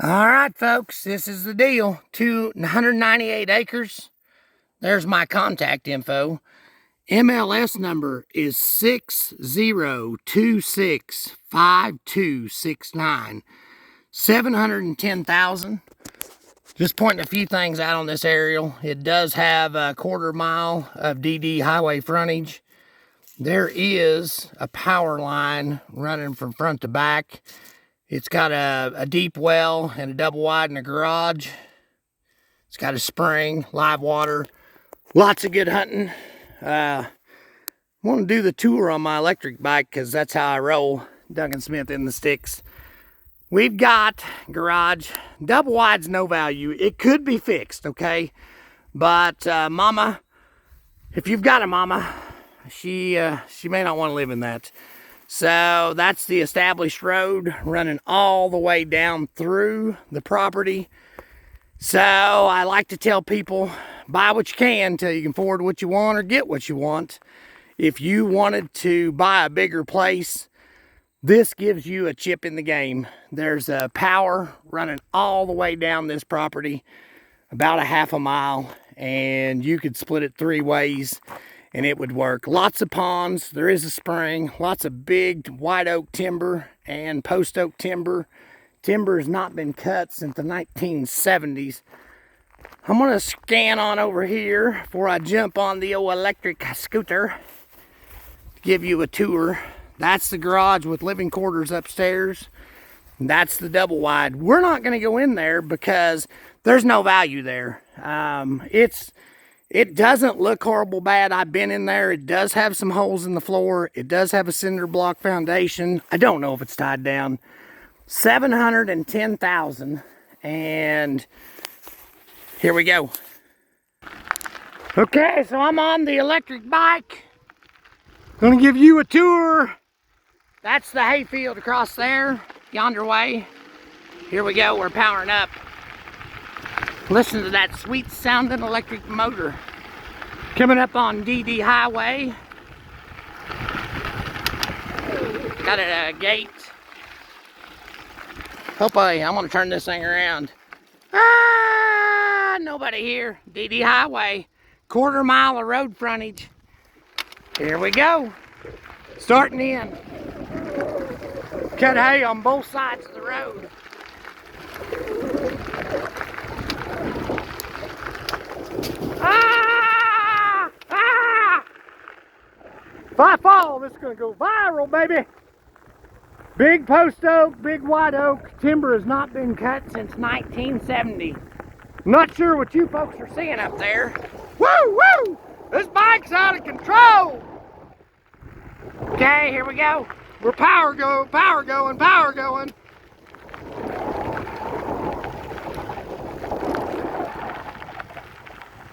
All right, folks, this is the deal. 198 acres. There's my contact info. MLS number is 60265269. 710,000. Just pointing a few things out on this aerial. It does have a 1/4 mile of DD highway frontage. There is a power line running from front to back. It's got a deep well and a double wide in the garage. It's got a spring, live water, lots of good hunting. I want to do the tour on my electric bike because that's how I roll. Duncan Smith in the sticks. We've got garage. Double wide's no value. It could be fixed, okay? But mama, if you've got a mama, she may not want to live in that. So that's the established road running all the way down through the property. So I like to tell people, buy what you can until you can afford what you want or get what you want. If you wanted to buy a bigger place, this gives you a chip in the game. There's a power running all the way down this property, about a 1/2 mile, and you could split it 3 ways and it would work. Lots of ponds, there is a spring, lots of big white oak timber and post oak timber. Timber has not been cut since the 1970s. I'm gonna scan on over here before I jump on the old electric scooter to give you a tour. That's the garage with living quarters upstairs. That's the double wide. We're not gonna go in there because there's no value there. It doesn't look horrible bad. I've been in there. It does have some holes in the floor. It does have a cinder block foundation. I don't know if it's tied down. 710,000, and here we go. Okay, so I'm on the electric bike. Gonna give you a tour. That's the hayfield across there, yonder way. Here we go, we're powering up. Listen to that sweet sounding electric motor. Coming up on DD Highway. Got a gate. Hopefully, I'm gonna turn this thing around. Nobody here. DD Highway. 1/4 mile of road frontage. Here we go. Starting in. Cut hay on both sides of the road. If I fall, this is gonna go viral, baby. Big post oak, big white oak. Timber has not been cut since 1970. Not sure what you folks are seeing up there. Woo, woo! This bike's out of control. Okay, here we go. We're power going, power going, power going.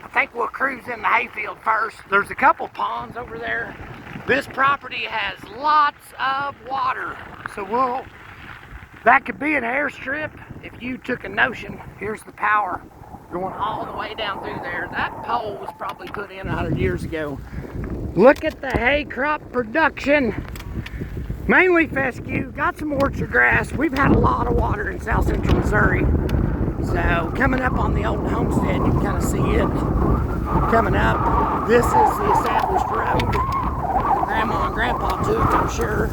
I think we'll cruise in the hayfield first. There's a couple ponds over there. This property has lots of water. So that could be an airstrip if you took a notion. Here's the power going all the way down through there. That pole was probably put in 100 years ago. Look at the hay crop production. Mainly fescue, got some orchard grass. We've had a lot of water in south central Missouri. So coming up on the old homestead, you can kind of see it coming up. This is the established road. Grandma and Grandpa took, I'm sure.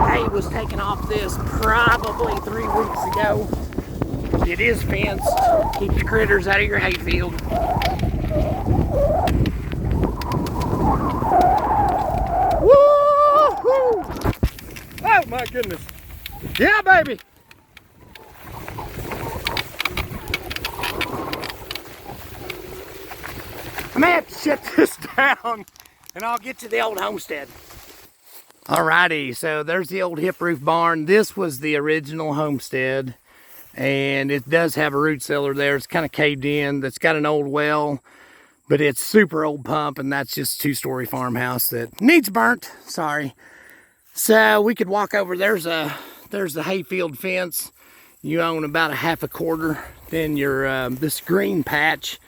Hay was taken off this probably 3 weeks ago. It is fenced, keeps critters out of your hayfield. Woo-hoo! Oh my goodness. Yeah, baby. I may have to shut this down and I'll get to the old homestead. Alrighty, so there's the old hip roof barn. This was the original homestead, and it does have a root cellar there. It's kind of caved in. That's got an old well, but it's super old pump, and that's just a 2-story farmhouse that needs burnt. Sorry. So we could walk over. There's the hayfield fence. You own about a 1/2 quarter. Then your this green patch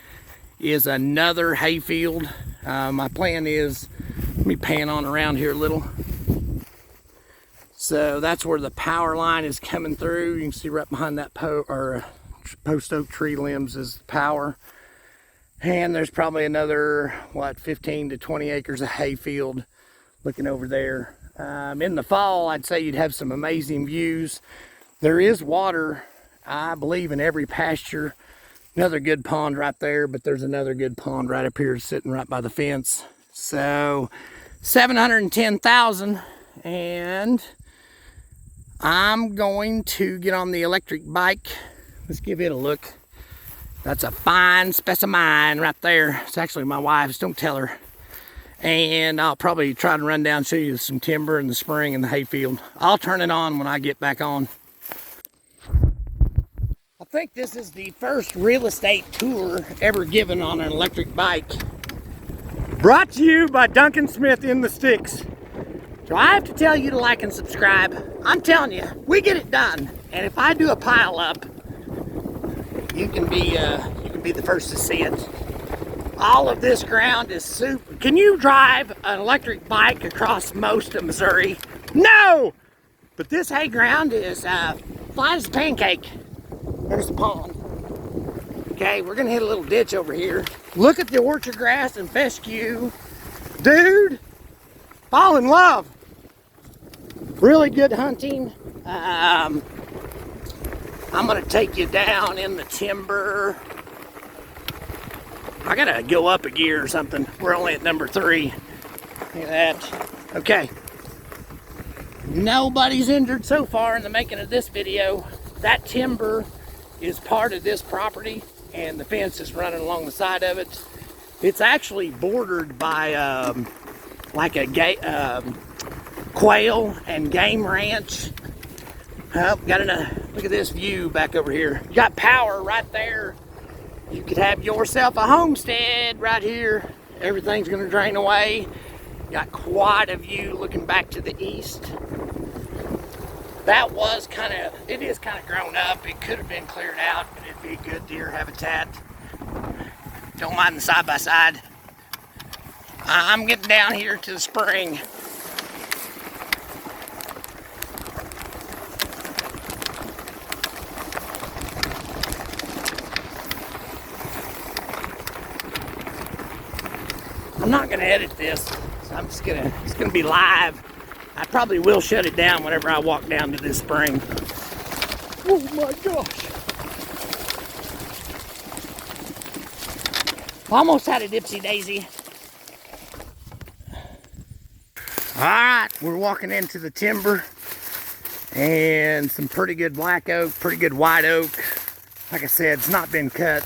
is another hayfield. My plan is, let me pan on around here a little. So that's where the power line is coming through. You can see right behind that post oak tree limbs is the power. And there's probably another, what, 15 to 20 acres of hayfield looking over there. In the fall, I'd say you'd have some amazing views. There is water, I believe, in every pasture. Another good pond right there, but there's another good pond right up here sitting right by the fence. So 710,000, and I'm going to get on the electric bike. Let's give it a look. That's a fine specimen right there. It's actually my wife's, don't tell her. And I'll probably try to run down and show you some timber in the spring in the hayfield. I'll turn it on when I get back on. I think this is the first real estate tour ever given on an electric bike. Brought to you by Duncan Smith in the Sticks. Do I have to tell you to like and subscribe? I'm telling you, we get it done. And if I do a pile up, you can be the first to see it. All of this ground is super. Can you drive an electric bike across most of Missouri? No! But this hay ground is flat as a pancake. There's the pond. Okay, we're gonna hit a little ditch over here. Look at the orchard grass and fescue. Dude, fall in love. Really good hunting. I'm gonna take you down in the timber. I gotta go up a gear or something. We're only at number 3. Look at that. Okay. Nobody's injured so far in the making of this video. That timber is part of this property, and the fence is running along the side of it. It's actually bordered by like a quail and game ranch. Oh, got look at this view back over here. You got power right there. You could have yourself a homestead right here. Everything's gonna drain away. Got quite a view looking back to the east. That was it is kind of grown up. It could have been cleared out, but it'd be a good deer habitat. Don't mind the side-by-side. I'm getting down here to the spring. I'm not gonna edit this, so it's gonna be live. I probably will shut it down whenever I walk down to this spring. Oh my gosh. Almost had a dipsy daisy. All right, we're walking into the timber and some pretty good black oak, pretty good white oak. Like I said, it's not been cut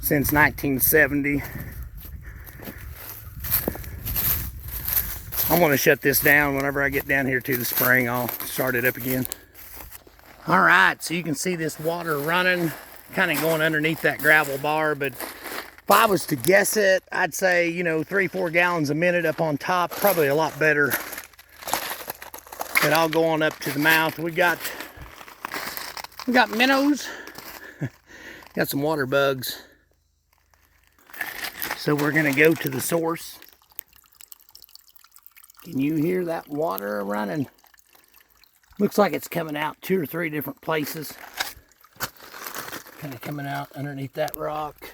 since 1970. I'm gonna shut this down. Whenever I get down here to the spring, I'll start it up again. All right, so you can see this water running, kind of going underneath that gravel bar, but if I was to guess it, I'd say, 3-4 gallons a minute up on top, probably a lot better. But I'll go on up to the mouth. We got minnows, got some water bugs. So we're gonna go to the source. Can you hear that water running? Looks like it's coming out 2 or 3 different places. Kind of coming out underneath that rock.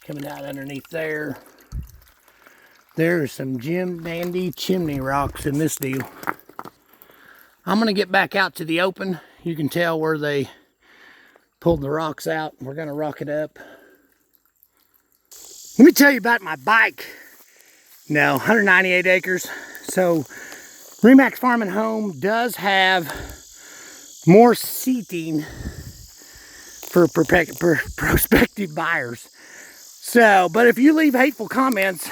Coming out underneath there. There's some Jim Dandy chimney rocks in this deal. I'm gonna get back out to the open. You can tell where they pulled the rocks out. We're gonna rock it up. Let me tell you about my bike. No, 198 acres. So Remax Farm and Home does have more seating for prospective buyers. So, but if you leave hateful comments,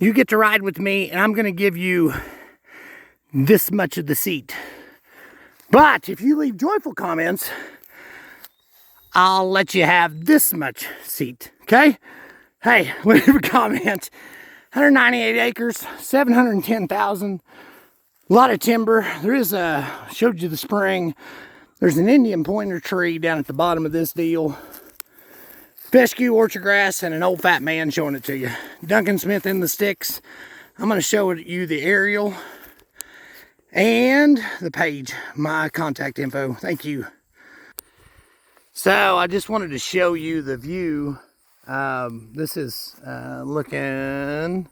you get to ride with me, and I'm going to give you this much of the seat. But if you leave joyful comments, I'll let you have this much seat, okay? Hey, leave a comment. 198 acres, 710,000, a lot of timber. There is showed you the spring. There's an Indian pointer tree down at the bottom of this deal. Fescue, orchard grass, and an old fat man showing it to you. Duncan Smith in the Sticks. I'm going to show you the aerial. and the page, my contact info. Thank you. So I just wanted to show you the view. This is looking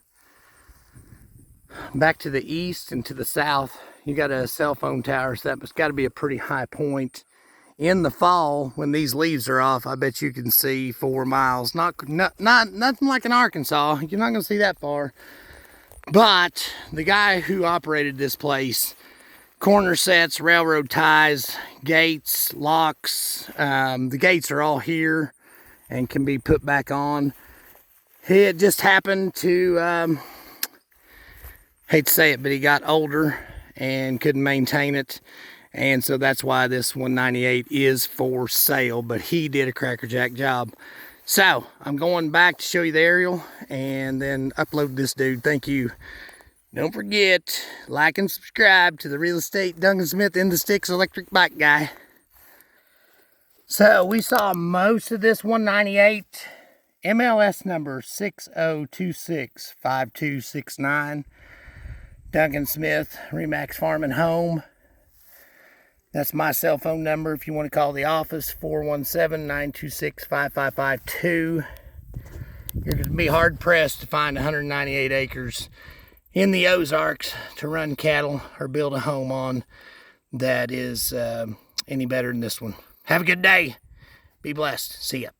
back to the east and to the south. You got a cell phone tower, so that's got to be a pretty high point. In the fall, when these leaves are off, I bet you can see 4 miles. Nothing like in Arkansas. You're not gonna see that far. But the guy who operated this place, corner sets, railroad ties, gates, locks, the gates are all here and can be put back on. It just happened to, hate to say it, but he got older and couldn't maintain it. And so that's why this 198 is for sale, but he did a crackerjack job. So I'm going back to show you the aerial and then upload this dude. Thank you. Don't forget, like and subscribe to the Real Estate Duncan Smith in the Sticks Electric Bike Guy. So we saw most of this 198, MLS number 60265269. Duncan Smith, Remax Farm and Home. That's my cell phone number if you want to call the office, 417-926-5552. You're going to be hard pressed to find 198 acres in the Ozarks to run cattle or build a home on that is any better than this one. Have a good day. Be blessed. See ya.